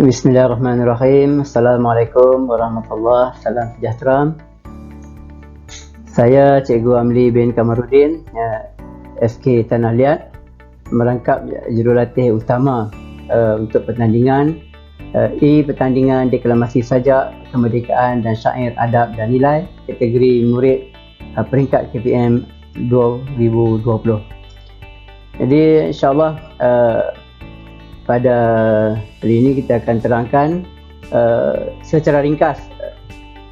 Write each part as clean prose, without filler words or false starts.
Bismillahirrahmanirrahim. Assalamualaikum warahmatullahi wabarakatuh. Salam sejahtera. Saya Cikgu Amli bin Kamarudin, SK Tanah Liat, merangkap jurulatih utama untuk pertandingan pertandingan deklamasi sajak, kemerdekaan dan syair adab dan nilai kategori murid peringkat KPM 2020. Jadi insyaAllah pada hari ini kita akan terangkan secara ringkas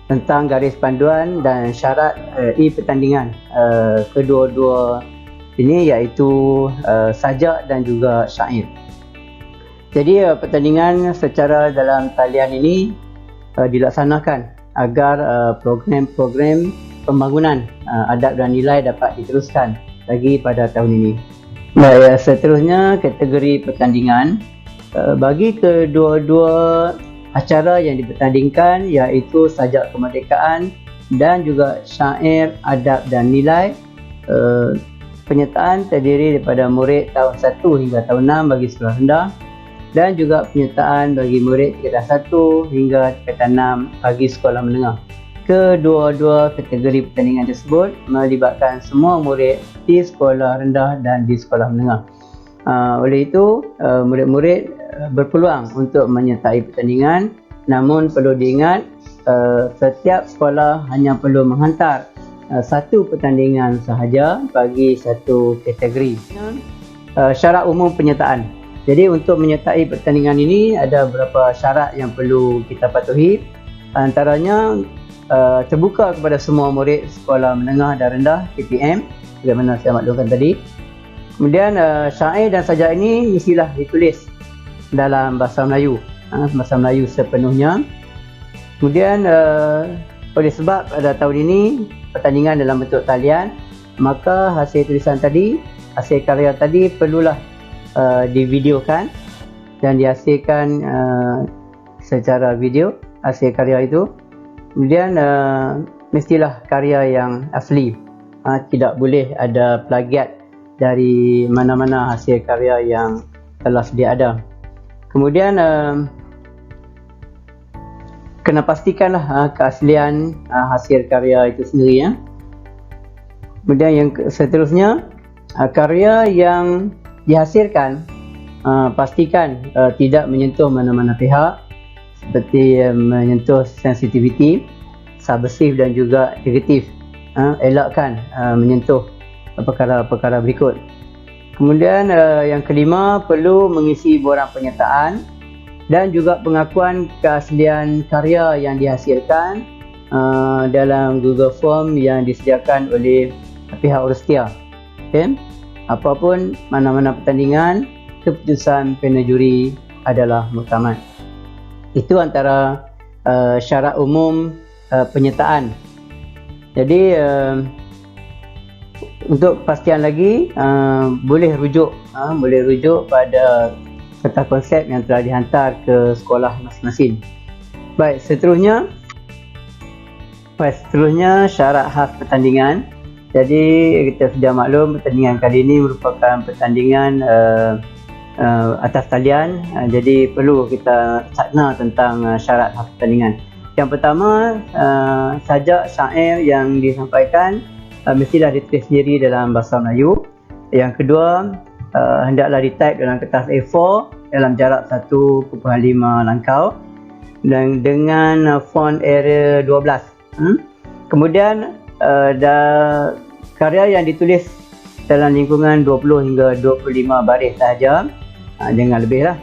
tentang garis panduan dan syarat pertandingan kedua-dua ini, iaitu sajak dan juga syair. Jadi pertandingan secara dalam talian ini dilaksanakan agar program-program pembangunan adab dan nilai dapat diteruskan lagi pada tahun ini. Baik, seterusnya kategori pertandingan bagi kedua-dua acara yang dipertandingkan, iaitu sajak kemerdekaan dan juga syair adab dan nilai. Penyertaan terdiri daripada murid tahun 1 hingga tahun 6 bagi sekolah rendah, dan juga penyertaan bagi murid tingkatan 1 hingga tingkatan 6 bagi sekolah menengah. Kedua-dua kategori pertandingan tersebut melibatkan semua murid di sekolah rendah dan di sekolah menengah. Oleh itu, murid-murid berpeluang untuk menyertai pertandingan, namun perlu diingat setiap sekolah hanya perlu menghantar satu pertandingan sahaja bagi satu kategori. Syarat umum penyertaan. Jadi untuk menyertai pertandingan ini ada beberapa syarat yang perlu kita patuhi. Antaranya terbuka kepada semua murid sekolah menengah dan rendah KPM, bagaimana saya maklumkan tadi. Kemudian syair dan sajak ini mestilah ditulis dalam bahasa Melayu, bahasa Melayu sepenuhnya. Kemudian oleh sebab pada tahun ini pertandingan dalam bentuk talian, maka hasil tulisan tadi, hasil karya tadi perlulah divideokan dan dihasilkan secara video hasil karya itu. Kemudian mestilah karya yang asli, tidak boleh ada plagiat dari mana-mana hasil karya yang telah sedia ada. Kemudian kena pastikanlah keaslian hasil karya itu sendiri. Kemudian yang seterusnya, karya yang dihasilkan pastikan tidak menyentuh mana-mana pihak, seperti menyentuh sensitiviti, subversif dan juga negatif. Elakkan menyentuh perkara-perkara berikut. Kemudian yang kelima, perlu mengisi borang penyertaan dan juga pengakuan keaslian karya yang dihasilkan dalam Google Form yang disediakan oleh pihak Orustia. Apapun mana-mana pertandingan, keputusan panel juri adalah muktamad. Itu antara syarat umum penyertaan. Jadi untuk pastian lagi, boleh rujuk pada peta konsep yang telah dihantar ke sekolah masing-masing. Baik, seterusnya syarat khas pertandingan. Jadi kita sudah maklum pertandingan kali ini merupakan pertandingan atas talian, jadi perlu kita cakna tentang syarat khas pertandingan. Yang pertama, sajak syair yang disampaikan mestilah ditulis sendiri dalam bahasa Melayu. Yang kedua, hendaklah di-type dalam kertas A4 dalam jarak 1.5 langkau dan dengan font Arial 12. Kemudian karya yang ditulis dalam lingkungan 20 hingga 25 baris sahaja, jangan lebih lah.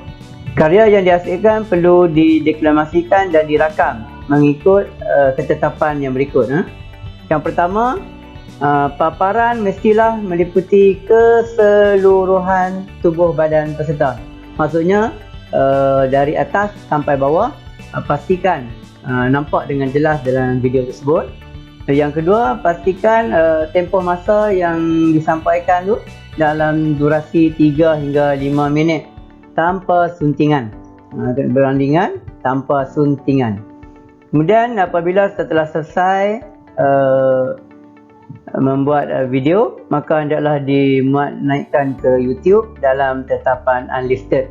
Karya yang dihasilkan perlu dideklamasikan dan dirakam mengikut ketetapan yang berikut. Yang pertama, paparan mestilah meliputi keseluruhan tubuh badan peserta. Maksudnya dari atas sampai bawah, pastikan nampak dengan jelas dalam video tersebut. Yang kedua, pastikan tempoh masa yang disampaikan tu dalam durasi 3 hingga 5 minit tanpa suntingan. Berandingan tanpa suntingan. Kemudian apabila setelah selesai membuat video, maka hendaklah dimuat naikkan ke YouTube dalam tetapan unlisted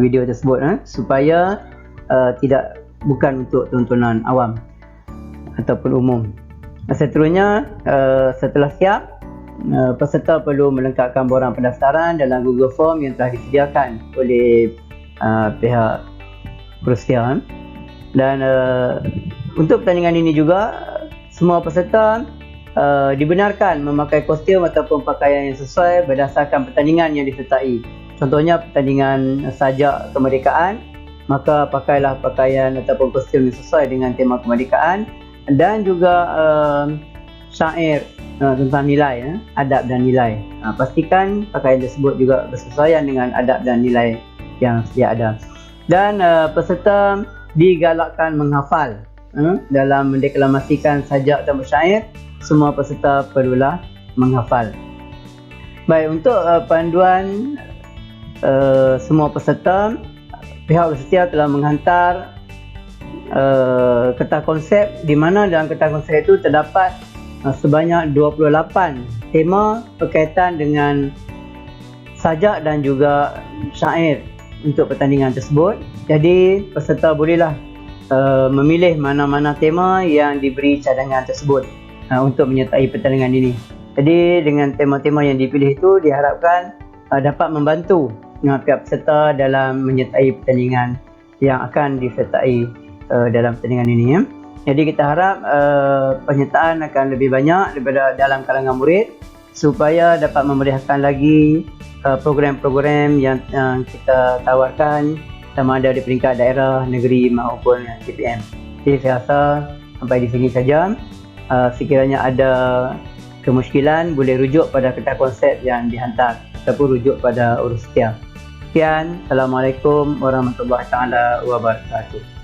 video tersebut, supaya bukan untuk tontonan awam ataupun umum. Seterusnya, setelah siap, peserta perlu melengkapkan borang pendaftaran dalam Google Form yang telah disediakan oleh pihak Rusia. Dan untuk pertandingan ini juga, semua peserta dibenarkan memakai kostum ataupun pakaian yang sesuai berdasarkan pertandingan yang disertai. Contohnya pertandingan sajak kemerdekaan, maka pakailah pakaian ataupun kostum yang sesuai dengan tema kemerdekaan. Dan juga syair tentang nilai, adab dan nilai. Pastikan pakaian tersebut juga bersesuaian dengan adab dan nilai yang sedia ada. Dan peserta digalakkan menghafal dalam mendeklamasikan sajak dan syair. Semua peserta perlulah menghafal. Baik, untuk panduan semua peserta, pihak bersedia telah menghantar kertas konsep, di mana dalam kertas konsep itu terdapat sebanyak 28 tema berkaitan dengan sajak dan juga syair untuk pertandingan tersebut. Jadi peserta bolehlah memilih mana-mana tema yang diberi cadangan tersebut untuk menyertai pertandingan ini. Jadi dengan tema-tema yang dipilih itu diharapkan dapat membantu pihak peserta dalam menyertai pertandingan yang akan disertai dalam pertandingan ini. Jadi kita harap penyertaan akan lebih banyak daripada dalam kalangan murid supaya dapat memeriahkan lagi program-program yang kita tawarkan, sama ada di peringkat daerah, negeri maupun TPM. Jadi saya rasa sampai di sini saja. Sekiranya ada kemusykilan boleh rujuk pada kertas konsep yang dihantar ataupun rujuk pada urus setia. Sekian, Assalamualaikum warahmatullahi wabarakatuh.